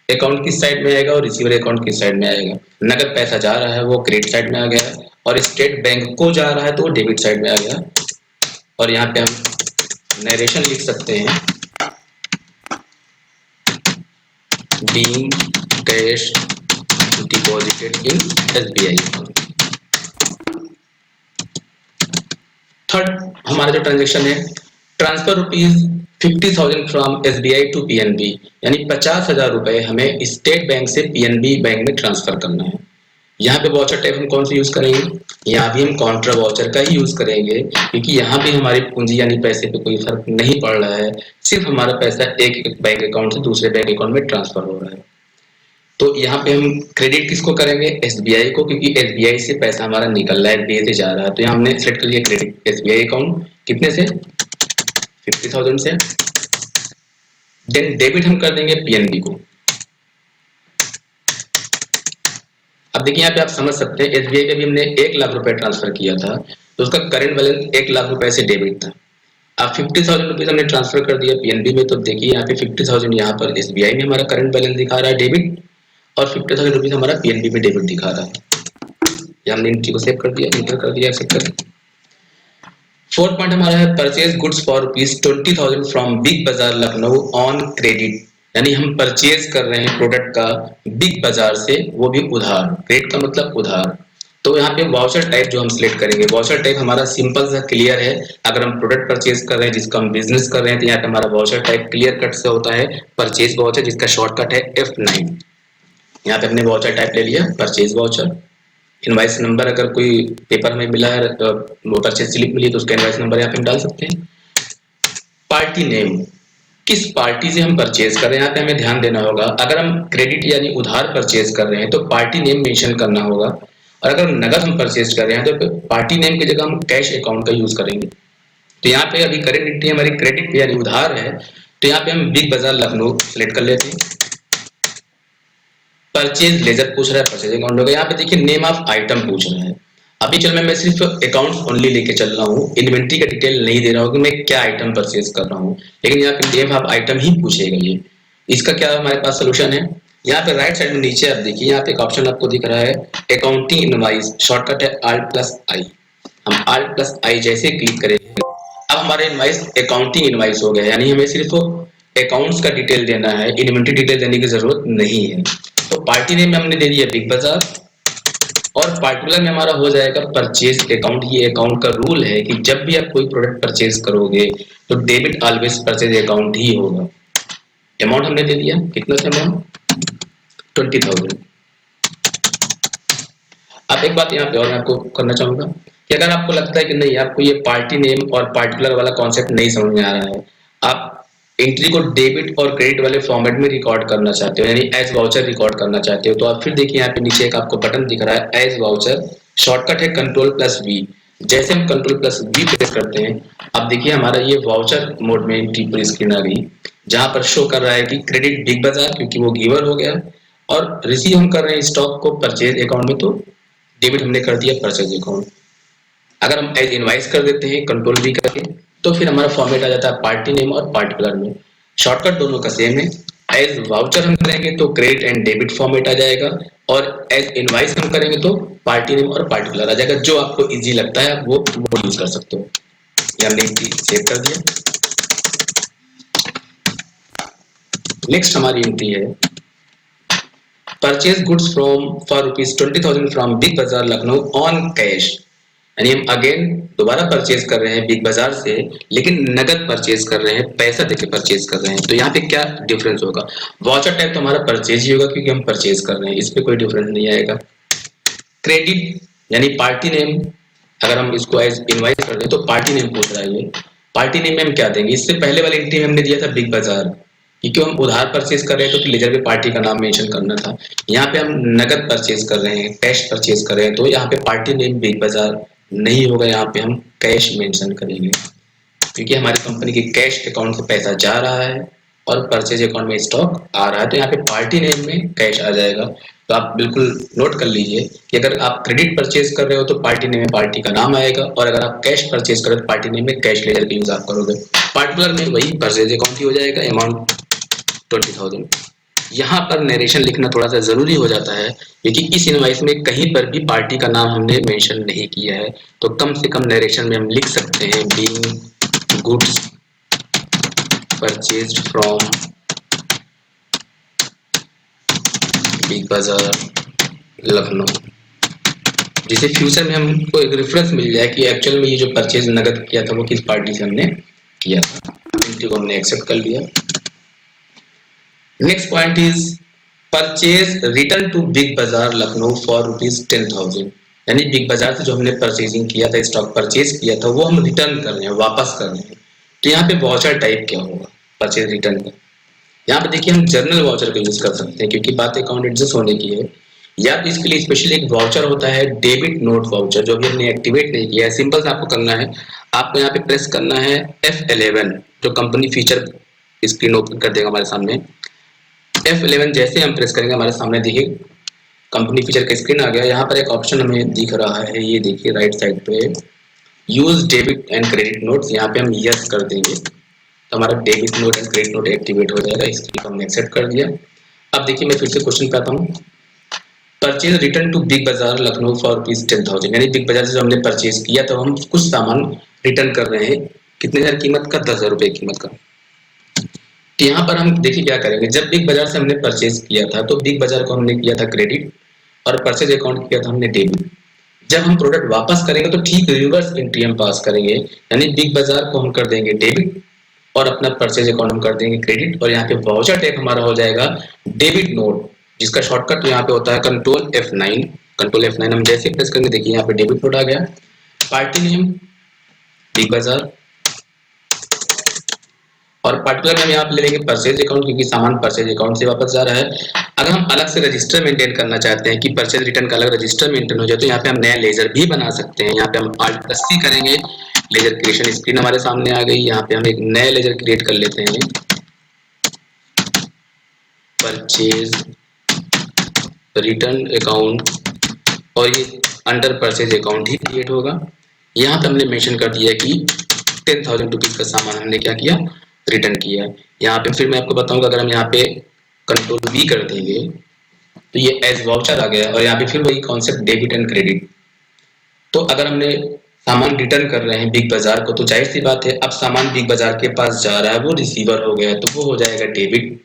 अकाउंट किस साइड में आएगा और रिसीवर अकाउंट किस साइड में आएगा। नगद पैसा जा रहा है वो क्रेडिट साइड में आ गया और स्टेट बैंक को जा रहा है तो वो डेबिट साइड में आ गया। और यहाँ पे हम नरेशन लिख सकते हैं, being cash deposited in SBI account। Third हमारा जो ट्रांजेक्शन है, transfer rupees 50,000 from SBI to PNB, यानी 50,000 रुपए हमें स्टेट बैंक से PNB बैंक में ट्रांसफर करना है। यहाँ पे वाउचर टाइप हम कौन सा यूज करेंगे, यहाँ भी हम काउंटर वाउचर का ही यूज करेंगे, क्योंकि यहाँ भी हमारी पूंजी यानी पैसे पे कोई फर्क नहीं पड़ रहा है, सिर्फ हमारा पैसा एक बैंक अकाउंट से दूसरे बैंक अकाउंट में ट्रांसफर हो रहा है। तो यहाँ पे हम क्रेडिट किसको करेंगे, एसबीआई को, क्योंकि एसबीआई से पैसा हमारा निकल रहा है, एसबीआई से जा रहा है। तो यहाँ हमने सेलेक्ट कर लिया क्रेडिट एसबीआई अकाउंट, कितने से, 50,000 से। देन डेबिट हम कर देंगे पीएनबी को। अब देखिए यहाँ पे आप समझ सकते हैं, एसबीआई पे भी हमने 1 लाख रुपए ट्रांसफर किया था, तो उसका करंट बैलेंस 1 लाख रुपए से डेबिट था। अब 50,000 रुपीज हमने ट्रांसफर कर दिया पीएनबी में, तो देखिए यहाँ पे 50,000 यहाँ पर एसबीआई में हमारा करंट बैलेंस दिखा रहा है डेबिट, और 50,000 रुपीज हमारा पीएनबी में डेबिट दिखा रहा है। ये हमने एंट्री को सेव कर दिया, इंटर कर दिया, एक्सेप्ट कर दिया। फोर्थ पॉइंट हमारा है purchase goods for rupees 20,000 from big Bazaar Lucknow on credit, यानी हम परचेज कर रहे हैं प्रोडक्ट का बिग बाजार से, वो भी उधार। क्रेडिट का मतलब उधार। तो यहाँ पे वाउचर टाइप जो हम सिलेक्ट करेंगे, वाउचर टाइप हमारा सिंपल सा क्लियर है। अगर हम प्रोडक्ट परचेज कर रहे हैं जिसका हम बिजनेस कर रहे हैं, तो यहाँ पे हमारा वाउचर टाइप क्लियर कट से होता है परचेज वाउचर, जिसका शॉर्टकट है F9। यहाँ पे हमने वाउचर टाइप ले लिया परचेज वाउचर। इनवाइस नंबर अगर कोई पेपर में मिला है, वो परचेज स्लिप मिली, तो उसका इनवाइस नंबर यहाँ पे हम डाल सकते हैं। पार्टी नेम, किस पार्टी से हम परचेज कर रहे हैं, यहाँ पे हमें ध्यान देना होगा। अगर हम क्रेडिट यानी उधार परचेज कर रहे हैं तो पार्टी नेम मेंशन करना होगा, और अगर नगद हम परचेज कर रहे हैं तो पार्टी नेम की जगह हम कैश अकाउंट का यूज करेंगे। तो यहाँ पे अभी करंट एंट्री हमारी क्रेडिट यानी उधार है, तो यहाँ पे हम बिग बाजार लखनऊ सेलेक्ट कर लेते हैं। परचेज लेजर पूछ रहा है, परचेज अकाउंट होगा। यहाँ पे देखिए नेम ऑफ आइटम पूछ रहा है। अभी चल मैं सिर्फ अकाउंट्स ओनली लेके चल रहा हूँ, इन्वेंट्री का डिटेल नहीं दे रहा हूँ कि मैं क्या आइटम परचेज कर रहा हूँ, लेकिन यहाँ पे नेम ऑफ आइटम ही पूछेगा ये। इसका क्या हमारे पास सोल्यूशन है, यहाँ पे राइट साइड में नीचे आप देखिए, यहाँ पे एक ऑप्शन आपको दिख रहा है अकाउंटिंग इनवाइस, शॉर्टकट है Alt+I। हम Alt+I जैसे क्लिक करेंगे, अब हमारा इनवाइस अकाउंटिंग इनवाइस हो गया, यानी हमें सिर्फ अकाउंट्स का डिटेल देना है, इन्वेंट्री डिटेल देने की जरूरत नहीं है। तो पार्टी नेम में हमने दे दिया बिग बाजार, और पार्टिकुलर में हमारा हो जाएगा परचेज अकाउंट। ये अकाउंट का रूल है कि जब भी आप कोई प्रोडक्ट परचेज करोगे तो डेबिट ऑलवेज परचेज अकाउंट ही होगा। अमाउंट हमने दे दिया, कितना से अमाउंट, 20,000। अब एक बात यहाँ पे और मैं आपको करना चाहूंगा कि अगर आपको लगता है कि नहीं, आपको ये पार्टी नेम और पार्टिकुलर वाला कॉन्सेप्ट नहीं समझ में आ रहा है, आप एंट्री को डेबिट और क्रेडिट वाले फॉर्मेट में रिकॉर्ड करना चाहते हो, यानी एज वाउचर रिकॉर्ड करना चाहते हो, तो आप फिर देखिए यहाँ पे नीचे एक आपको बटन दिख रहा है एज वाउचर, शॉर्टकट है Ctrl+V। जैसे हम Ctrl+V प्रेस करते हैं, अब देखिए हमारा ये वाउचर मोड में एंट्री पूरी स्क्रीन आ गई, जहां पर शो कर रहा है कि क्रेडिट बिग बाजार क्योंकि वो गिवर हो गया, और रिसीव हम कर रहे हैं स्टॉक को परचेज अकाउंट में, तो डेबिट हमने कर दिया परचेज अकाउंट। अगर हम एज इनवाइस कर देते हैं Ctrl+V करके, तो फिर हमारा फॉर्मेट आ जाता है पार्टी नेम और पार्टिकुलर में। शॉर्टकट दोनों का सेम है। एज वाउचर हम करेंगे तो क्रेडिट एंड डेबिट फॉर्मेट आ जाएगा, और एज इनवाइस हम करेंगे तो पार्टी नेम और पार्टिकुलर आ जाएगा। जो आपको इजी लगता है आप वो यूज कर सकते हो। ये हमने सेव कर दिया। नेक्स्ट हमारी एंट्री है purchase goods from for ₹20,000 from big Bazaar Lucknow on cash, यानी हम अगेन दोबारा परचेज कर रहे हैं बिग बाजार से, लेकिन नगद परचेज कर रहे हैं, पैसा देके परचेज कर रहे हैं। तो यहाँ पे क्या डिफरेंस होगा? वाउचर टाइप तो हमारा परचेज ही होगा क्योंकि हम परचेज कर रहे हैं, इस पे कोई डिफरेंस नहीं आएगा। क्रेडिट यानी पार्टी नेम, अगर हम इसको एज इनवाइस कर दें तो पार्टी नेम पूछ रहा है ये। पार्टी नेम में हम क्या देंगे? इससे पहले वाली एंट्री में हमने दिया था बिग बाजार, क्योंकि हम उधार परचेज कर रहे हैं तो फिर लेजर पे पार्टी का नाम मेंशन करना था। यहाँ पे हम नगद परचेज कर रहे हैं, कैश परचेज कर रहे हैं, तो यहाँ पे पार्टी नेम बिग बाजार नहीं होगा, यहाँ पे हम कैश मेंशन करेंगे, क्योंकि हमारी कंपनी के कैश अकाउंट से पैसा जा रहा है और परचेज अकाउंट में स्टॉक आ रहा है, तो यहाँ पे पार्टी नेम में कैश आ जाएगा। तो आप बिल्कुल नोट कर लीजिए कि अगर आप क्रेडिट परचेज कर रहे हो तो पार्टी नेम में पार्टी का नाम आएगा, और अगर आप कैश परचेज कर रहे हो तो पार्टी नेम में कैश लेजर का यूज आप करोगे। पार्टिकुलर में वही परचेज अकाउंट ही हो जाएगा, अमाउंट 20,000। यहाँ पर नरेशन लिखना थोड़ा सा जरूरी हो जाता है, क्योंकि इस इनवाइस में कहीं पर भी पार्टी का नाम हमने मेंशन नहीं किया है, तो कम से कम नरेशन में हम लिख सकते हैं being goods purchased from big Bazaar Lucknow, जिसे फ्यूचर में हमको एक रेफरेंस मिल जाए कि एक्चुअल में ये जो परचेज नगद किया था वो किस पार्टी से हमने किया था। एंट्री को हमने एक्सेप्ट कर लिया। Next point is purchase return to Big Bazaar Lucknow for ₹10,000, यानी बिग बाजार से जो हमने परचेजिंग किया था, स्टॉक परचेज किया था, वो हम रिटर्न कर रहे हैं, वापस कर रहे हैं। तो यहाँ पे वाउचर टाइप क्या होगा परचेज रिटर्न का? यहाँ पे देखिए हम जर्नल वाउचर का यूज कर सकते हैं, क्योंकि बात अकाउंट एडजस्ट होने की है, या तो इसके लिए स्पेशली एक वाउचर होता है डेबिट नोट वाउचर, जो भी हमने एक्टिवेट नहीं किया है। सिंपल से आपको करना है, आपको यहाँ पे प्रेस करना है F11, जो कंपनी फीचर स्क्रीन ओपन कर देगा हमारे सामने। F11 जैसे हम प्रेस करेंगे हमारे सामने देखिए कंपनी फीचर का स्क्रीन आ गया। यहाँ पर एक ऑप्शन हमें दिख रहा है, ये देखिए राइट साइड पे use debit and credit notes, यहाँ पे हम यस कर देंगे तो हमारा debit note and credit note activate हो जाएगा। इसको हमने एक्सेप्ट कर दिया। अब देखिए मैं फिर से क्वेश्चन पे आता हूँ। Purchase return to Big Bazaar Lucknow for ₹10,000, यानी बिग बाजार से जो हमने परचेज किया तो हम कुछ सामान रिटर्न कर रहे हैं, कितने हजार कीमत का? 10,000 रुपए कीमत का। तो यहाँ पर हम देखिए क्या करेंगे, जब बिग बाजार से हमने परचेज किया था तो बिग बाजार को हमने किया था क्रेडिट और परचेज अकाउंट किया था हमने डेबिट। जब हम प्रोडक्ट वापस करेंगे तो ठीक रिवर्स एंट्री हम पास करेंगे, यानी बिग बाजार को हम कर देंगे डेबिट और अपना परचेज अकाउंट हम कर देंगे क्रेडिट, और यहाँ पे वाउचर टैग हमारा हो जाएगा डेबिट नोट, जिसका शॉर्टकट यहाँ पे होता है कंट्रोल F9। कंट्रोल F9 हम जैसे प्रेस करेंगे देखिए यहाँ पे डेबिट नोट आ गया। पार्टी नेम बिग बाजार, और पर्टिकुलर हम यहाँ पे ले लेंगे परचेज अकाउंट, क्योंकि सामान परचेज अकाउंट से वापस जा रहा है। अगर हम अलग से रजिस्टर मेंटेन करना चाहते हैं कि परचेज रिटर्न का अलग रजिस्टर मेंटेन हो जाए, तो यहाँ पे हम नया लेजर भी बना सकते हैं। यहाँ पे हम Alt+C करेंगे, लेजर क्रिएशन स्क्रीन हमारे सामने आ गई। यहाँ पे हम एक नया लेजर क्रिएट कर लेते हैं, परचेज रिटर्न अकाउंट, और ये अंडर परचेज अकाउंट ही क्रिएट होगा। यहाँ पे हमने मेंशन कर दिया कि 10,000 रुपीज का सामान हमने क्या किया? रिटर्न किया। यहाँ पे फिर मैं आपको बताऊंगा, अगर हम यहाँ पे कंट्रोल V कर देंगे तो ये एज वाउचर आ गया, और यहाँ पे फिर वही कॉन्सेप्ट डेबिट एंड क्रेडिट। तो अगर हमने सामान रिटर्न कर रहे हैं बिग बाजार को, तो जाहिर सी बात है अब सामान बिग बाजार के पास जा रहा है, वो रिसीवर हो गया, तो वो हो जाएगा डेबिट।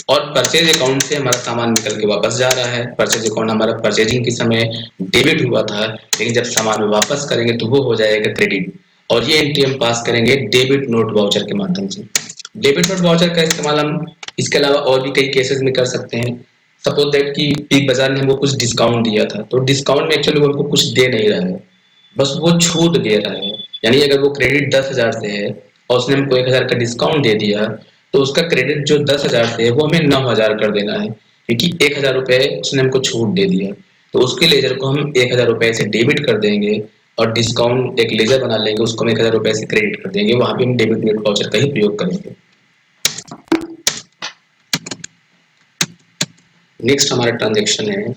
और परचेज अकाउंट से हमारा सामान निकल के वापस जा रहा है, परचेज अकाउंट हमारा परचेजिंग के समय डेबिट हुआ था, लेकिन जब सामान वापस करेंगे तो वो हो जाएगा क्रेडिट, और ये एंट्री हम पास करेंगे डेबिट नोट वाउचर के माध्यम से। डेबिट नोट वाउचर का इस्तेमाल हम इसके अलावा और भी कई केसेस में कर सकते हैं। सपोज दैट कि बिग बाजार ने हमको कुछ डिस्काउंट दिया था, तो डिस्काउंट में एक्चुअली वो हमको कुछ दे नहीं रहा है, बस वो छूट दे रहा है। यानी अगर वो क्रेडिट 10,000 से है और उसने हमको 1,000 का डिस्काउंट दे दिया, तो उसका क्रेडिट जो 10,000 से है वो हमें 9,000 कर देना है, क्योंकि 1,000 रुपए उसने हमको छूट दे दिया। तो उसके लेजर को हम 1,000 रुपए से डेबिट कर देंगे, और डिस्काउंट एक लेजर बना लेंगे, उसको हम 1,000 रुपए से क्रेडिट कर देंगे। वहां पे हम डेबिट नेट वाउचर का ही प्रयोग करेंगे। नेक्स्ट हमारा ट्रांजेक्शन है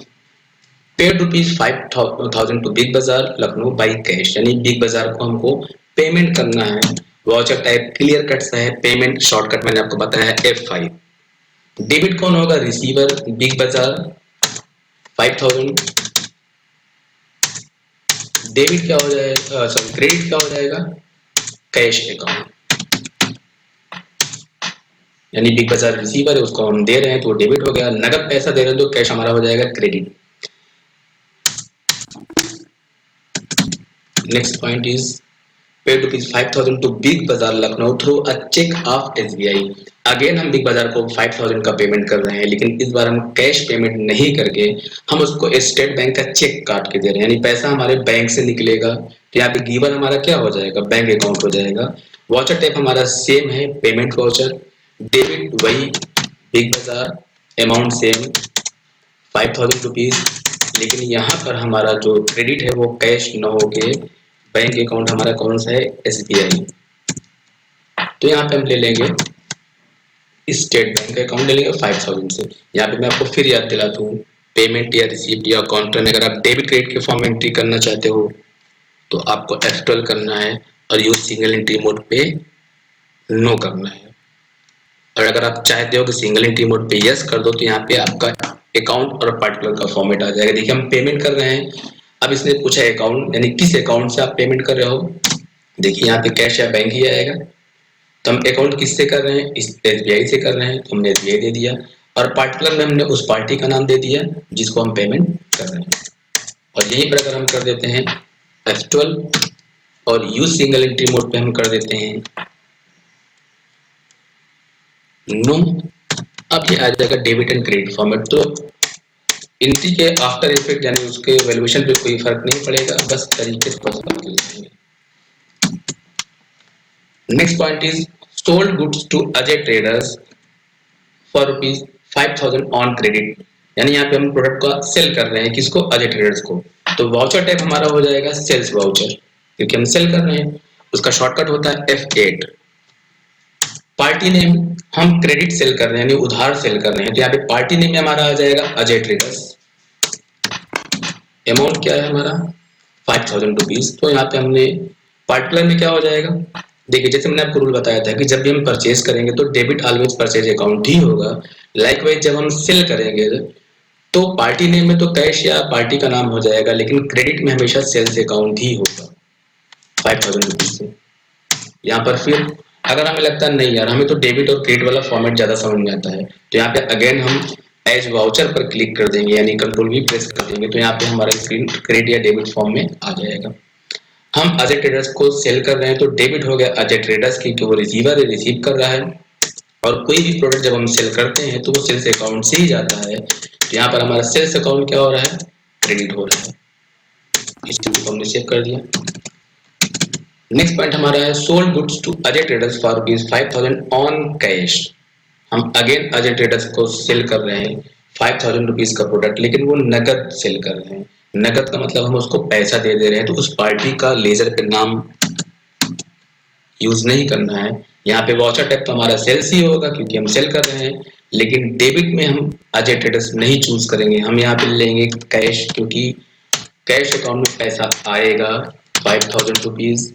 paid ₹5,000 to Big Bazaar Lucknow by cash, यानी बिग बाजार को हमको पेमेंट करना है। वाउचर टाइप क्लियर कट सा है, पेमेंट शॉर्टकट मैंने आपको बताया है F5। डेबिट कौन होगा? रिसीवर बिग बाजार 5,000। डेबिट क्या हो जाएगा, सॉरी क्रेडिट क्या हो जाएगा? Cash account. यानी बिग बाजार रिसीवर है, उसको हम दे रहे हैं तो वो डेबिट हो गया। नगद पैसा दे रहे हैं तो कैश हमारा हो जाएगा credit. Next point is paid ₹5,000 to Big Bazaar Lucknow through a check of SBI। Again हम बिग बाजार को 5,000 का पेमेंट कर रहे हैं, लेकिन इस बार हम कैश पेमेंट नहीं करके हम उसको स्टेट बैंक का चेक काट के दे रहे हैं, यानी पैसा हमारे बैंक से निकलेगा। तो यहाँ पे गिवन हमारा क्या हो जाएगा, बैंक अकाउंट हो जाएगा। वाउचर टाइप हमारा सेम है, पेमेंट वाउचर। डेबिट वही बिग बाजार, अमाउंट सेम ₹5,000, लेकिन यहाँ पर हमारा जो क्रेडिट है वो कैश न होके बैंक अकाउंट हमारा कौन सा है, SBI। तो यहाँ पे हम ले लेंगे स्टेट बैंक अकाउंट, ले लेंगे 5,000 से। यहाँ पे मैं आपको फिर याद दिलाता हूँ, पेमेंट या रिसीप्ट या काउंटर में अगर आप डेबिट क्रेडिट के फॉर्म में एंट्री करना चाहते हो तो आपको F12 करना है और यूज सिंगल एंट्री मोड पे नो करना है। और अगर आप चाहते हो कि सिंगल एंट्री मोड पे यस कर दो तो यहाँ पे आपका अकाउंट और पर्टिकुलर का फॉर्मेट आ जाएगा। देखिए हम पेमेंट कर रहे हैं, अब इसने पूछा अकाउंट, यानी किस अकाउंट से आप पेमेंट कर रहे हो। देखिए यहाँ पे कैश या बैंक ही आएगा, तो हम अकाउंट किससे कर रहे हैं, SBI से कर रहे हैं, तो हमने SBI दे दिया और पार्टिकुलर में हमने उस पार्टी का नाम दे दिया जिसको हम पेमेंट कर रहे हैं। और यहीं पर अगर हम कर देते हैं F12 और यूज सिंगल एंट्री मोड पे हम कर देते हैं नो, अब ये आ जाएगा डेबिट एंड क्रेडिट फॉर्मेट। तो एंट्री के आफ्टर इफेक्ट यानी उसके वैल्यूएशन पे कोई फर्क नहीं पड़ेगा, बस तरीके से पता कर लेंगे। Next point is sold goods to Ajay traders for ₹5,000 on credit, यानी यहाँ पे हम प्रोडक्ट का सेल कर रहे हैं, किसको, अजय ट्रेडर्स को। तो वाउचर टाइप हमारा हो जाएगा सेल्स वाउचर, क्योंकि हम सेल कर रहे हैं, उसका शॉर्टकट होता है F8। पार्टी नेम हम क्रेडिट सेल कर रहे हैं, यानी उधार सेल कर रहे हैं, तो यहाँ पे पार्टी नेम में हमारा आ जाएगा अजय ट्रेडर्स। अमाउंट क्या है हमारा, ₹5,000। तो यहाँ पे हमने पार्टिकुलर में क्या हो जाएगा, देखिए जैसे मैंने आपको रूल बताया था कि जब भी हम परचेज करेंगे तो डेबिट ऑलवेज परचेज अकाउंट ही होगा। लाइकवाइज जब हम सेल करेंगे तो पार्टी नेम में तो कैश या पार्टी का नाम हो जाएगा, लेकिन क्रेडिट में हमेशा सेल्स अकाउंट ही होगा ₹5,000 से। यहाँ पर फिर अगर हमें लगता है नहीं यार हमें तो डेबिट और क्रेडिट वाला फॉर्मेट ज्यादा समझ में आता है, तो यहाँ पे अगेन हम एज वाउचर पर क्लिक कर देंगे, यानी कंट्रोल भी प्रेस कर देंगे, तो यहाँ पे हमारा स्क्रीन क्रेडिट या डेबिट फॉर्म में आ जाएगा। हम अजय ट्रेडर्स को सेल कर रहे हैं तो डेबिट हो गया अजय ट्रेडर्स की, वो रिसीवर रिसीव कर रहा है। और कोई भी प्रोडक्ट जब हम सेल करते हैं तो वो सेल्स अकाउंट से ही जाता है, तो यहाँ पर हमारा सेल्स अकाउंट क्या हो रहा है, क्रेडिट हो रहा है। इस चीज को हमने सेव कर दिया। नेक्स्ट पॉइंट हमारा है sold goods to Ajay traders for ₹5,000 on cash. हम अगेन अजय ट्रेडर्स को सेल कर रहे हैं ₹5,000 का प्रोडक्ट, लेकिन वो नगद सेल कर रहे हैं। नगद का मतलब हम उसको पैसा दे रहे हैं, तो उस पार्टी का लेजर पे नाम यूज नहीं करना है। यहाँ पे वाउचर टाइप तो हमारा सेल्स ही होगा क्योंकि हम सेल कर रहे हैं, लेकिन डेबिट में हम अजय ट्रेडर्स नहीं चूज करेंगे, हम यहाँ पे लेंगे कैश, क्योंकि कैश अकाउंट में पैसा आएगा ₹5,000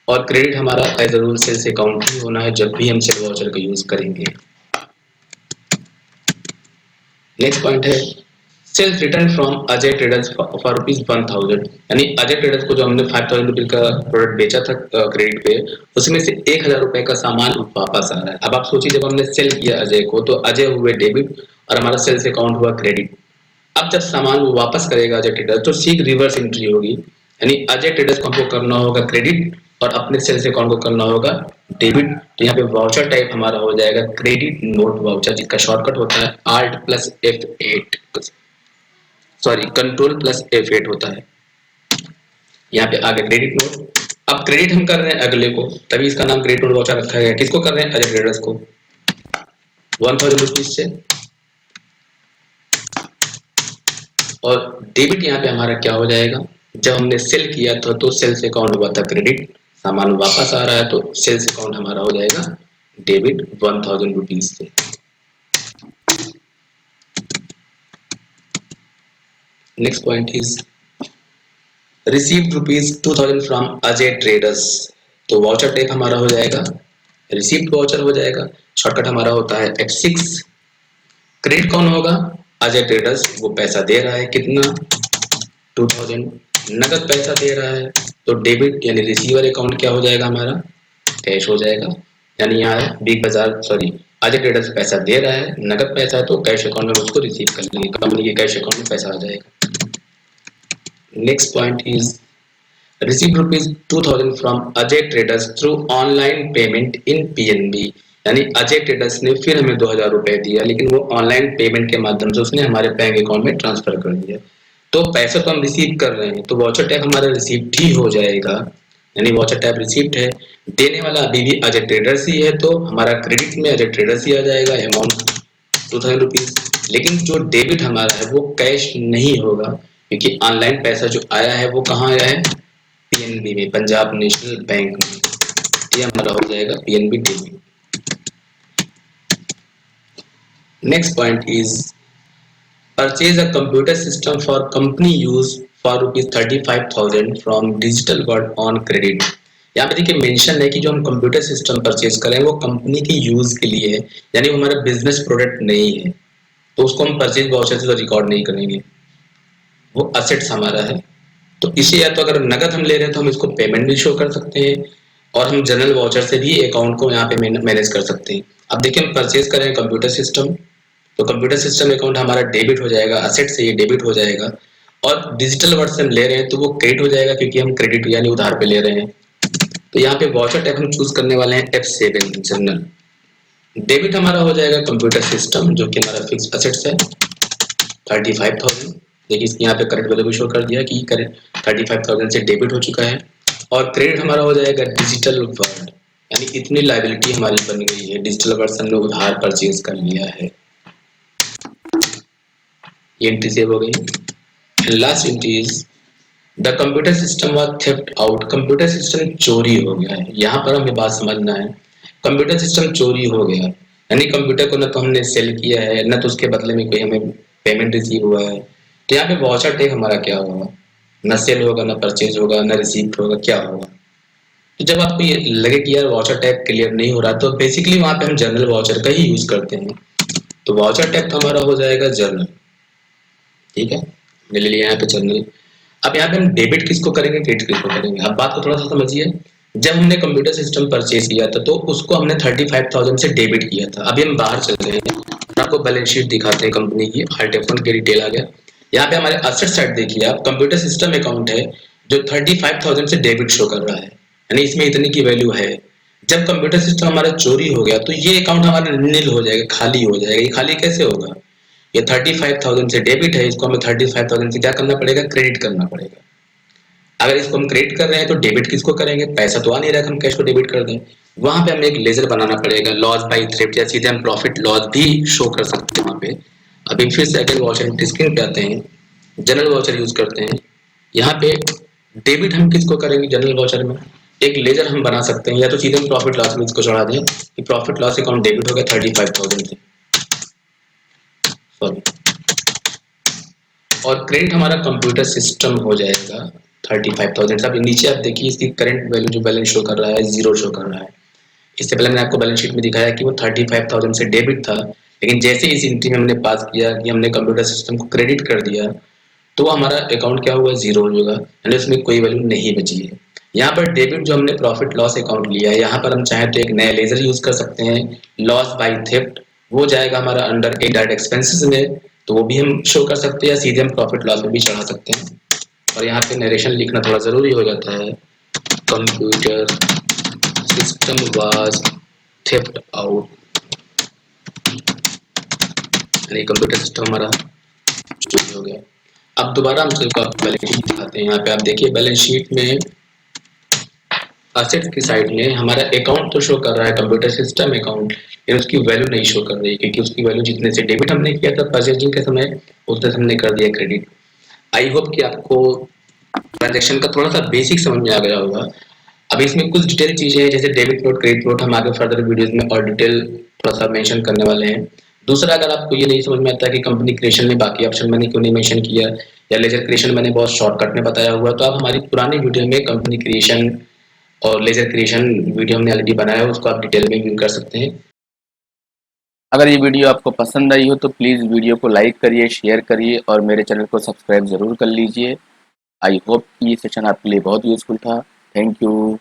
और क्रेडिट हमारा as a rule sales account ही होना है जब भी हम सेल वाउचर का यूज करेंगे। नेक्स्ट पॉइंट है sales return from Ajay traders for ₹1,000, यानी अजय ट्रेडर्स को जो हमने ₹5,000 का प्रोडक्ट बेचा था क्रेडिट पे, उसमें से ₹1,000 का सामान वापस आ रहा है। अब आप सोचिए जब हमने सेल किया अजय को तो अजय हुए डेबिट और हमारा सेल्स अकाउंट हुआ क्रेडिट। अब जब सामान वो वापस करेगा अजय ट्रेडर्स तो ठीक रिवर्स एंट्री होगी, यानी अजय ट्रेडर्स को हमको करना होगा क्रेडिट और अपने सेल्स अकाउंट को करना होगा डेबिट। तो यहाँ पे वाउचर टाइप हमारा हो जाएगा क्रेडिट नोट वाउचर, जिसका शॉर्टकट होता है Alt+F8, सॉरी Ctrl+F8 होता है। यहाँ पे आगे क्रेडिट नोट। अब क्रेडिट हम कर रहे हैं अगले को, तभी इसका नाम क्रेडिट नोट वाउचर रखा गया है। किसको कर रहे हैं, अजय ट्रेडर्स को ₹1,000 से। और डेबिट यहाँ पे हमारा क्या हो जाएगा, जब हमने सेल किया था तो सेल्स अकाउंट हुआ था क्रेडिट, सामान वापस आ रहा है तो सेल्स अकाउंट हमारा हो जाएगा डेबिट ₹1,000 से। Next point is received ₹2,000 from Ajay traders, तो वाउचर टाइप हमारा हो जाएगा रिसीव्ड वाउचर हो जाएगा, शॉर्टकट हमारा होता है F6। क्रेडिट कौन होगा, अजय ट्रेडर्स, वो पैसा दे रहा है कितना, 2,000 नगद पैसा दे रहा है, तो डेबिट यानी रिसीवर अकाउंट क्या हो जाएगा हमारा, कैश हो जाएगा। यानी यहाँ बिग बाजार सॉरी अजय ट्रेडर्स पैसा दे रहा है, नकद पैसा है, तो कैश अकाउंट में उसको रिसीव कर लेंगे, कंपनी के कैश अकाउंट में पैसा आ जाएगा। Next point is receive ₹2000 from Ajay traders through online payment in PNB. यानी अजय ट्रेडर्स ने फिर हमें 2000 रुपए दिया, लेकिन वो ऑनलाइन पेमेंट के माध्यम से उसने हमारे बैंक अकाउंट में ट्रांसफर कर दिया। तो पैसा तो हम रिसीव कर रहे हैं, तो वॉचर टैग हमारा रिसीप्ट ही हो जाएगा, यानी वॉचर टैग रिसीप्ट है, देने वाला अभी भी अजय ट्रेडर्स ही है, तो हमारा क्रेडिट में अजय ट्रेडर्स ही आ जाएगा अमाउंट 2000 रुपीज। लेकिन जो डेबिट हमारा है वो कैश नहीं होगा, क्योंकि ऑनलाइन पैसा जो आया है वो कहाँ आया है, पीएनबी में, पंजाब नेशनल बैंक में, ये हमारा हो जाएगा PNB debit. Next point is purchase a computer system for company use for ₹35,000 from digital world on credit. यहाँ पे देखिए मेंशन है कि जो हम कंप्यूटर सिस्टम परचेज करें वो कंपनी के यूज के लिए है, यानी वो हमारा बिजनेस प्रोडक्ट नहीं है, तो उसको हम परचेज वाउचर से तो रिकॉर्ड नहीं करेंगे, वो असेट्स हमारा है। तो इसे या तो अगर नगद हम ले रहे हैं तो हम इसको पेमेंट भी शो कर सकते हैं, और हम जनरल वाउचर से भी अकाउंट को यहाँ पे मैनेज कर सकते हैं। अब देखिए हम परचेज कर रहे हैं कंप्यूटर सिस्टम, तो कंप्यूटर सिस्टम अकाउंट हमारा डेबिट हो जाएगा, असेट से ये डेबिट हो जाएगा, और डिजिटल वर्ड से हम ले रहे हैं तो वो क्रेडिट हो जाएगा, क्योंकि हम क्रेडिट यानी उधार पे ले रहे हैं। तो यहाँ पे वाउचर टाइप हम चूज करने वाले हैं F7 जनरल। डेबिट हमारा हो जाएगा कंप्यूटर सिस्टम, जो कि हमारा फिक्स असेट्स है 35,000। देखिए इसकी यहाँ पे करंट वैल्यू भी शो कर दिया कि करंट 35,000 से डेबिट हो चुका है। और क्रेडिट हमारा हो जाएगा डिजिटल वर्ड, यानी इतनी लायबिलिटी हमारी बन गई है, डिजिटल वर्ड से हमने उधार परचेज कर लिया है। ये एंट्री सेव हो गई। Last entry is the computer system was theft out. Computer system चोरी हो गया है। यहाँ पर हमें बात समझना है, कंप्यूटर सिस्टम चोरी हो गया, यानी कंप्यूटर को न तो हमने सेल किया है, न तो उसके बदले में कोई हमें पेमेंट रिसीव हुआ है। तो यहाँ पे वाउचर टैग हमारा क्या होगा, न सेल होगा, न परचेज होगा, न रिसीप्ट होगा, क्या होगा। तो जब आपको ये लगे कि यार वाउचर टैग क्लियर नहीं हो रहा, तो बेसिकली वहाँ पे हम जनरल वाउचर का ही यूज करते हैं। तो वाउचर टैग तो हमारा हो जाएगा जनरल, ठीक है, ले लिया यहाँ पे जनरल। अब यहाँ पे हम डेबिट किसको करेंगे, क्रेडिट किसको करेंगे। अब बात को थोड़ा सा समझिए, जब हमने कंप्यूटर सिस्टम परचेज किया था तो उसको हमने 35,000 से डेबिट किया था। अभी हम बाहर चल रहे हैं, आपको बैलेंस शीट दिखाते हैं कंपनी की, आर्ट अकाउंट की डिटेल आ गया। यहाँ पे हमारे असेट साइड देखिए आप, कंप्यूटर सिस्टम अकाउंट है जो 35,000 से डेबिट शो कर रहा है, यानी इसमें इतनी की वैल्यू है। जब कंप्यूटर सिस्टम हमारा चोरी हो गया तो ये अकाउंट हमारा नील हो जाएगा, खाली हो जाएगा। ये खाली कैसे होगा, ये 35,000 से डेबिट है, इसको हमें 35,000 से क्या करना पड़ेगा, क्रेडिट करना पड़ेगा। अगर इसको हम क्रेडिट कर रहे हैं तो डेबिट किसको करेंगे, पैसा तो आ नहीं रहा, हम कैश को डेबिट कर दें। वहां पे हमें एक लेजर बनाना पड़ेगा, लॉस बाई थ्रिफ्ट, या सीधे हम प्रॉफिट लॉस भी शो कर सकते हैं वहां पे। अभी फिर सेकंड वाउचर स्क्रीन पे आते हैं, जनरल वाउचर यूज करते हैं। यहाँ पे डेबिट हम किसको करेंगे, जनरल वाउचर में एक लेजर हम बना सकते हैं, या तो सीधे हम प्रॉफिट लॉस में इसको चढ़ा दें कि प्रॉफिट लॉस अकाउंट डेबिट हो गया 35,000 से, सॉरी, और क्रेडिट हमारा कंप्यूटर सिस्टम हो जाएगा 35,000। अब नीचे आप देखिए इसकी करंट वैल्यू जो बैलेंस शो कर रहा है 0 शो कर रहा है। इससे पहले मैंने आपको बैलेंस शीट में दिखाया कि वो 35,000 से डेबिट था, लेकिन जैसे इस एंट्री में हमने पास किया कि हमने कंप्यूटर सिस्टम को क्रेडिट कर दिया, तो हमारा अकाउंट क्या हुआ, 0 हो जाएगा, यानी उसमें कोई वैल्यू नहीं बची है। यहाँ पर डेबिट जो हमने प्रॉफिट लॉस अकाउंट लिया है, यहाँ पर हम चाहे तो एक नया लेजर यूज कर सकते हैं, लॉस बाई थेफ्ट, वो जाएगा हमारा अंडर इनडायरेक्ट एक्सपेंसेस में, तो वो भी हम शो कर सकते हैं, या सीधे हम प्रॉफिट लॉस में भी चढ़ा सकते हैं। और यहाँ पे नरेशन लिखना थोड़ा जरूरी हो जाता है, computer system was theft out, यानी कंप्यूटर सिस्टम हमारा चोरी हो गया। अब दोबारा हम सिर्फ बैलेंस शीट दिखाते हैं। यहाँ पे आप देखिए बैलेंस शीट में असेट्स की साइड में हमारा अकाउंट तो शो कर रहा है कंप्यूटर सिस्टम अकाउंट, लेकिन उसकी वैल्यू नहीं शो कर रही, क्योंकि उसकी वैल्यू जितने से डेबिट हमने किया था परचेजिंग के समय, उतने से हमने कर दिया क्रेडिट। आई होप कि आपको ट्रांजैक्शन का थोड़ा सा बेसिक समझ में आ गया होगा। अभी इसमें कुछ डिटेल चीजें हैं, जैसे डेबिट नोट, क्रेडिट नोट, हम आगे फर्दर वीडियोस में और डिटेल थोड़ा सा मेंशन करने वाले हैं। दूसरा, अगर आपको ये नहीं समझ में आता कि कंपनी क्रिएशन में बाकी ऑप्शन मैंने क्यों नहीं मेंशन किया, या लेजर क्रिएशन मैंने बहुत शॉर्टकट में बताया हुआ, तो आप हमारी पुरानी वीडियो में कंपनी क्रिएशन और लेजर क्रिएशन वीडियो हमने ऑलरेडी बनाया है, उसको आप डिटेल में व्यू कर सकते हैं। अगर ये वीडियो आपको पसंद आई हो तो प्लीज़ वीडियो को लाइक करिए, शेयर करिए और मेरे चैनल को सब्सक्राइब ज़रूर कर लीजिए। आई होप कि ये सेशन आपके लिए बहुत यूज़फुल था। Thank you.